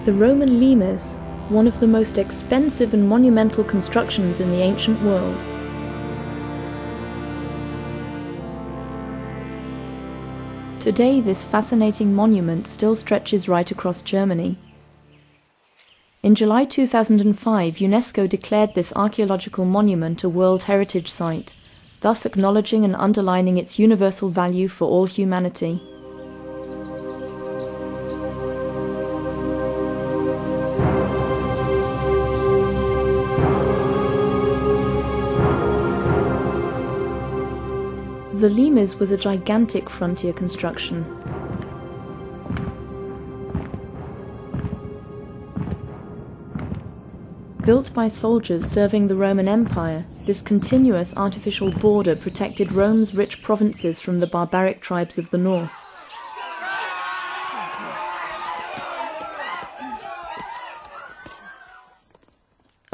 The Roman limes, one of the most expensive and monumental constructions in the ancient world. Today, this fascinating monument still stretches right across Germany. In July 2005, UNESCO declared this archaeological monument a World Heritage Site, thus acknowledging and underlining its universal value for all humanity. The limes was a gigantic frontier construction. Built by soldiers serving the Roman Empire, this continuous artificial border protected Rome's rich provinces from the barbaric tribes of the north.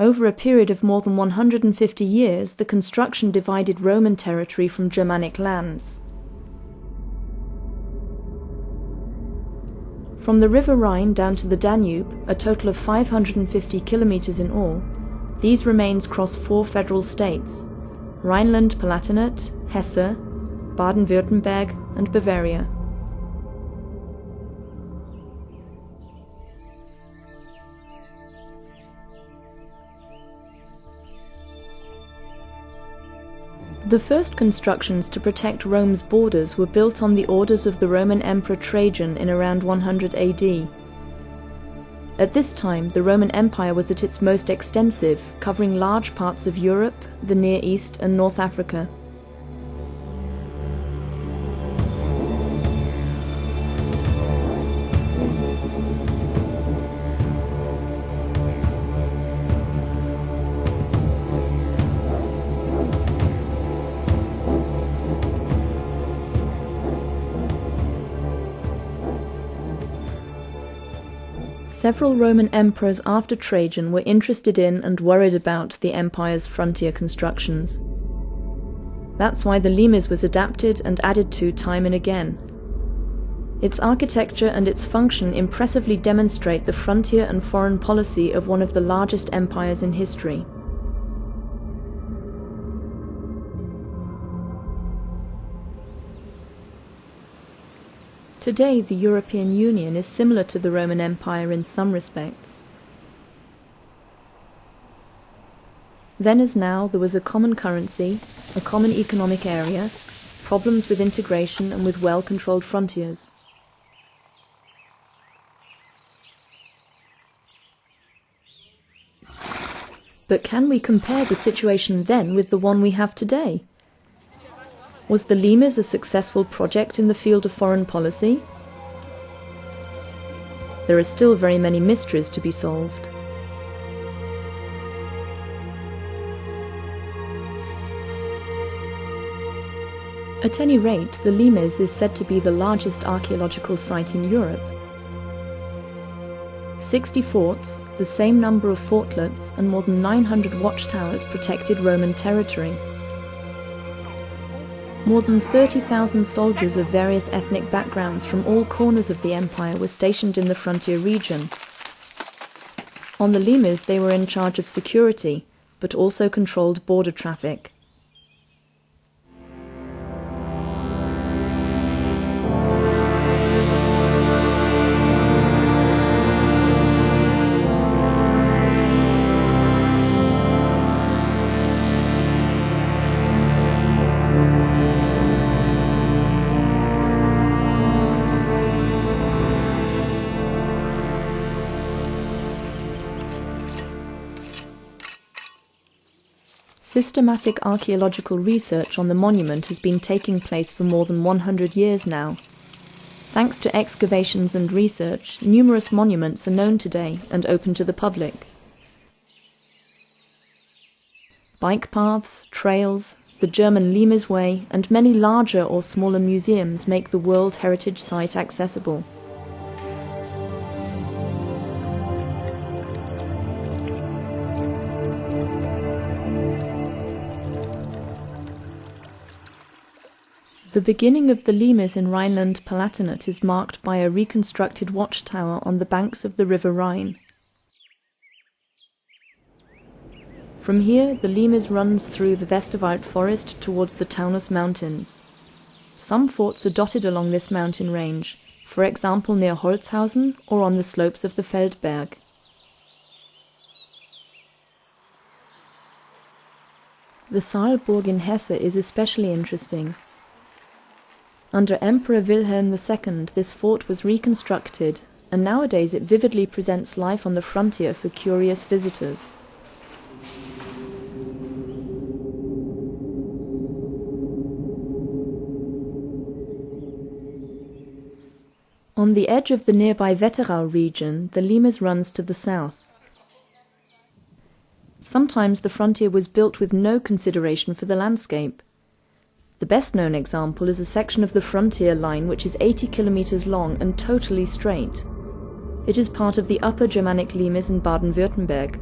Over a period of more than 150 years, the construction divided Roman territory from Germanic lands. From the River Rhine down to the Danube, a total of 550 kilometers in all, these remains cross 4 federal states: Rhineland-Palatinate, Hesse, Baden-Württemberg and Bavaria. The first constructions to protect Rome's borders were built on the orders of the Roman Emperor Trajan in around 100 AD. At this time, the Roman Empire was at its most extensive, covering large parts of Europe, the Near East and North Africa. Several Roman emperors after Trajan were interested in and worried about the empire's frontier constructions. That's why the limes was adapted and added to time and again. Its architecture and its function impressively demonstrate the frontier and foreign policy of one of the largest empires in history. Today, the European Union is similar to the Roman Empire in some respects. Then as now, there was a common currency, a common economic area, problems with integration and with well-controlled frontiers. But can we compare the situation then with the one we have today? Was the limes a successful project in the field of foreign policy? There are still very many mysteries to be solved. At any rate, the limes is said to be the largest archaeological site in Europe. 60 forts, the same number of fortlets, and more than 900 watchtowers protected Roman territory. More than 30,000 soldiers of various ethnic backgrounds from all corners of the empire were stationed in the frontier region. On the limes, they were in charge of security, but also controlled border traffic. Systematic archaeological research on the monument has been taking place for more than 100 years now. Thanks to excavations and research, numerous monuments are known today and open to the public. Bike paths, trails, the German Limes Way, and many larger or smaller museums make the World Heritage Site accessible. The beginning of the Limes in Rhineland-Palatinate is marked by a reconstructed watchtower on the banks of the River Rhine. From here, the Limes runs through the Westerwald forest towards the Taunus Mountains. Some forts are dotted along this mountain range, for example near Holzhausen or on the slopes of the Feldberg. The Saalburg in Hesse is especially interesting. Under Emperor Wilhelm II, this fort was reconstructed, and nowadays it vividly presents life on the frontier for curious visitors. On the edge of the nearby Wetterau region, the Limes runs to the south. Sometimes the frontier was built with no consideration for the landscape. The best-known example is a section of the frontier line which is 80 kilometers long and totally straight. It is part of the Upper Germanic Limes in Baden-Württemberg.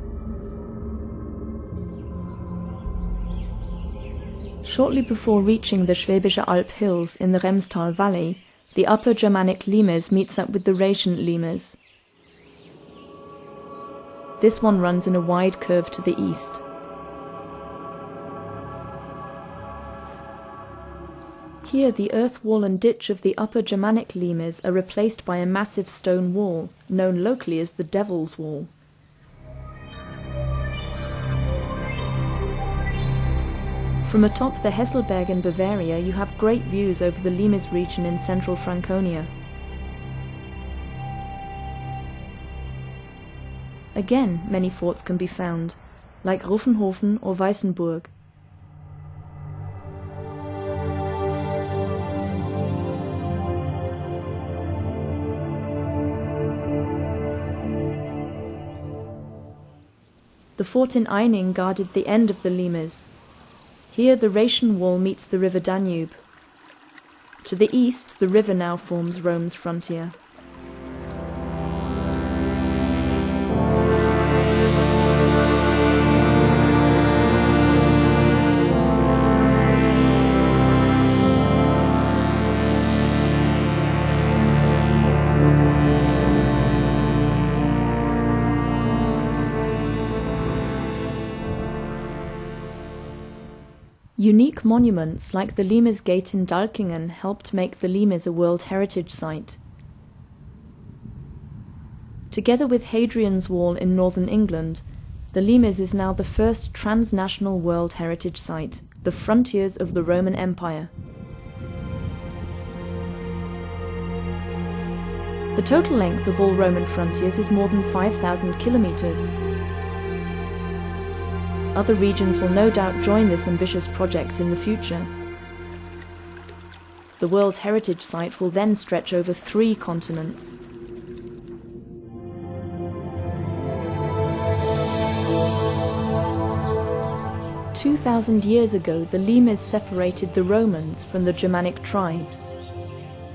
Shortly before reaching the Schwäbische Alb hills in the Remstal Valley, the Upper Germanic Limes meets up with the Rhaetian Limes. This one runs in a wide curve to the east. Here the earth wall and ditch of the Upper Germanic Limes are replaced by a massive stone wall, known locally as the Devil's Wall. From atop the Hesselberg in Bavaria you have great views over the Limes region in central Franconia. Again, many forts can be found, like Ruffenhofen or Weißenburg. The fort in Eining guarded the end of the Limes. Here the Rhaetian wall meets the river Danube. To the east, the river now forms Rome's frontier. Unique monuments like the Limes Gate in Dalkingen helped make the Limes a World Heritage Site. Together with Hadrian's Wall in northern England, the Limes is now the first transnational World Heritage Site, the frontiers of the Roman Empire. The total length of all Roman frontiers is more than 5,000 kilometers. Other regions will no doubt join this ambitious project in the future. The World Heritage Site will then stretch over 3 continents. "2,000 years ago, the Limes separated the Romans from the Germanic tribes.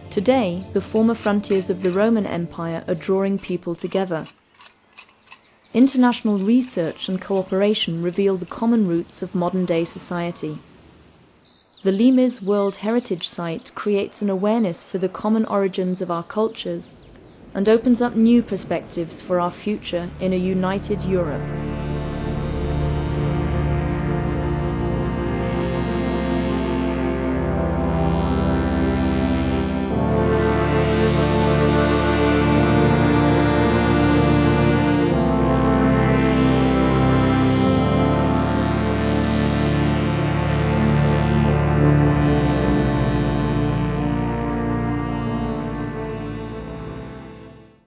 Today, the former frontiers of the Roman Empire are drawing people together. International research and cooperation reveal the common roots of modern-day society. The Limes World Heritage Site creates an awareness for the common origins of our cultures and opens up new perspectives for our future in a united Europe."